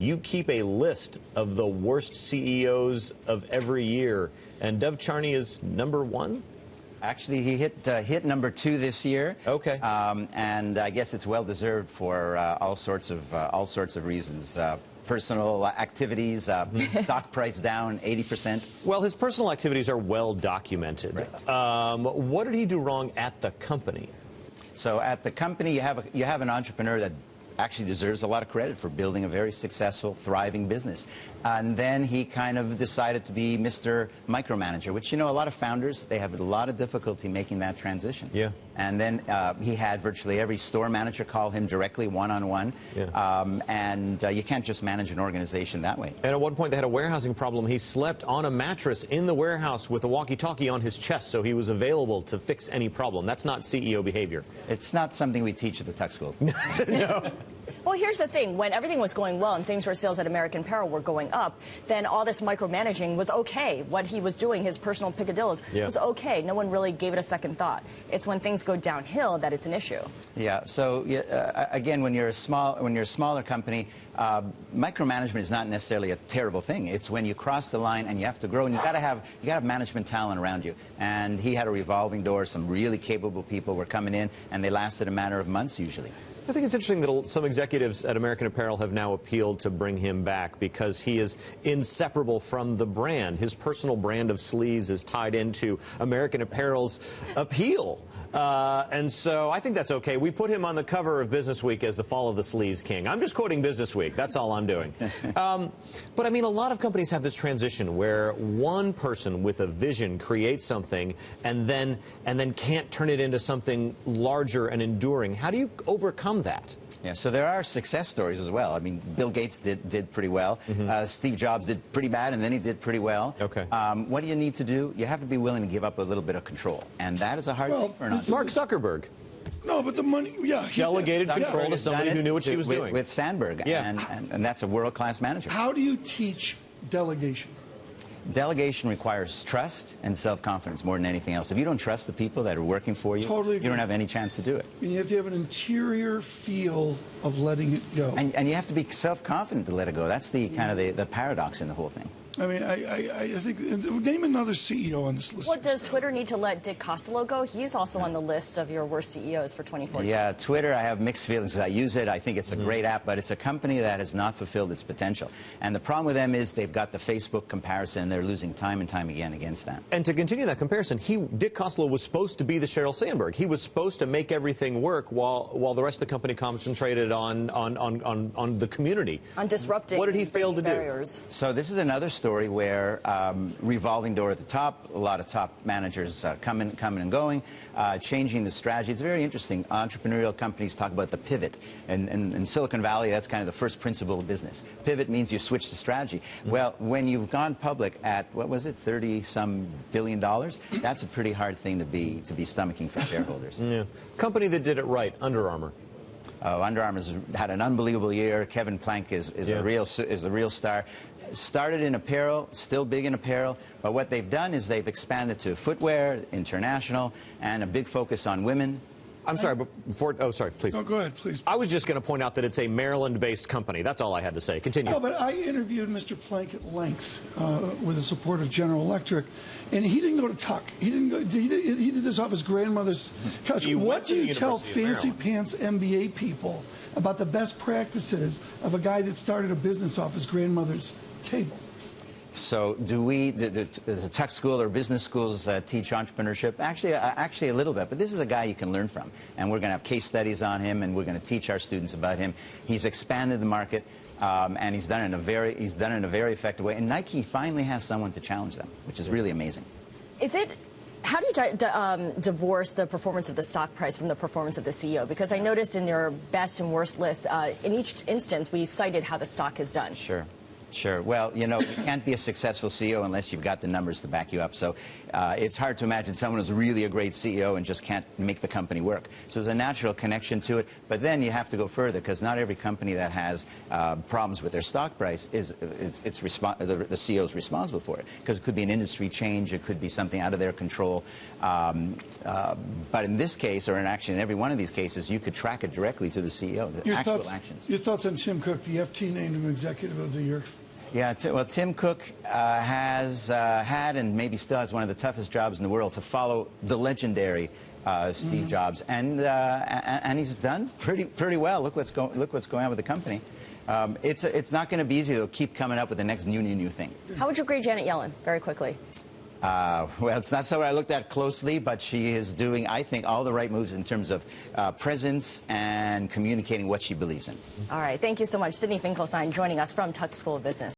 You keep a list of the worst CEOs of every year, and Dov Charney is #1? Actually, he hit number 2 this year. Okay. And I guess it's well deserved for all sorts of reasons. Personal activities, stock price down 80%. Well, his personal activities are well documented. Right. What did he do wrong at the company? So at the company, you have an entrepreneur that actually deserves a lot of credit for building a very successful, thriving business. And then he kind of decided to be Mr. Micromanager, which, you know, a lot of founders, they have a lot of difficulty making that transition. Yeah. And then he had virtually every store manager call him directly, one-on-one. Yeah. You can't just manage an organization that way. And at one point, they had a warehousing problem. He slept on a mattress in the warehouse with a walkie-talkie on his chest, so he was available to fix any problem. That's not CEO behavior. It's not something we teach at the tech school. No. Well, here's the thing. When everything was going well and same-store sales at American Apparel were going up, then all this micromanaging was okay. What he was doing, his personal picadillos, was okay. No one really gave it a second thought. It's when things go downhill that it's an issue. Yeah. So again, when you're a smaller company, micromanagement is not necessarily a terrible thing. It's when you cross the line and you have to grow, and you got to have management talent around you. And he had a revolving door. Some really capable people were coming in, and they lasted a matter of months usually. I think it's interesting that some executives at American Apparel have now appealed to bring him back because he is inseparable from the brand. His personal brand of sleaze is tied into American Apparel's appeal. And so I think that's okay. We put him on the cover of Business Week as the fall of the sleaze king. I'm just quoting Business Week. That's all I'm doing. But I mean, a lot of companies have this transition where one person with a vision creates something and then can't turn it into something larger and enduring. How do you overcome that? Yeah, so there are success stories as well. I mean, Bill Gates did pretty well. Steve Jobs did pretty bad, and then he did pretty well. Okay. What do you need to do? You have to be willing to give up a little bit of control, and that is a hard thing for an entrepreneur. Mark Zuckerberg. No, but the money, delegated control to somebody who knew what she was doing. With Sandberg, and that's a world-class manager. How do you teach delegation? Delegation requires trust and self-confidence more than anything else. If you don't trust the people that are working for you, you don't have any chance to do it. And you have to have an interior feel of letting it go. And you have to be self-confident to let it go. That's the kind of the paradox in the whole thing. I mean, I think, name another CEO on this list. Well, does Twitter need to let Dick Costolo go? He's also on the list of your worst CEOs for 2014. Yeah, Twitter, I have mixed feelings. I use it. I think it's a great app, but it's a company that has not fulfilled its potential. And the problem with them is they've got the Facebook comparison, and they're losing time and time again against that. And to continue that comparison, Dick Costolo was supposed to be the Sheryl Sandberg. He was supposed to make everything work while the rest of the company concentrated on the community. On disrupting. What did he fail to barriers. do? So this is another story where revolving door at the top, a lot of top managers coming and going, changing the strategy. It's very interesting. Entrepreneurial companies talk about the pivot. And in Silicon Valley, that's kind of the first principle of business. Pivot means you switch the strategy. Well, when you've gone public at, what was it, $30-some billion, that's a pretty hard thing to be stomaching for shareholders. Yeah. Company that did it right, Under Armour. Oh, Under Armour's had an unbelievable year. Kevin Plank is a real star. Started in apparel, still big in apparel, but what they've done is they've expanded to footwear, international, and a big focus on women. I'm sorry, before, oh, sorry, please. No, go ahead, please. I was just going to point out that it's a Maryland-based company. That's all I had to say. Continue. No, but I interviewed Mr. Plank at length with the support of General Electric, and he didn't go to Tuck. He didn't go. He did this off his grandmother's couch. What do you tell fancy pants MBA people about the best practices of a guy that started a business off his grandmother's table? So do the tech school or business schools teach entrepreneurship? Actually a little bit, but this is a guy you can learn from. And we're going to have case studies on him, and we're going to teach our students about him. He's expanded the market, and he's done it in a very effective way. And Nike finally has someone to challenge them, which is really amazing. How do you divorce the performance of the stock price from the performance of the CEO? Because I noticed in your best and worst list, in each instance, we cited how the stock has done. Sure. Sure. Well, you know, you can't be a successful CEO unless you've got the numbers to back you up. So it's hard to imagine someone who's really a great CEO and just can't make the company work. So there's a natural connection to it. But then you have to go further, because not every company that has problems with their stock price is the CEO is responsible for it. Because it could be an industry change, it could be something out of their control. But in this case, or in actually in every one of these cases, you could track it directly to the CEO, the actual actions. Your thoughts on Tim Cook? The FT named him Executive of the Year. Yeah, well, Tim Cook has had and maybe still has one of the toughest jobs in the world to follow the legendary Steve Jobs, and he's done pretty well. Look what's going on with the company. It's not going to be easy to keep coming up with the next new thing. How would you grade Janet Yellen, very quickly? Well, it's not someone I looked at closely, but she is doing, I think, all the right moves in terms of presence and communicating what she believes in. All right. Thank you so much. Sydney Finkelstein joining us from Tuck School of Business.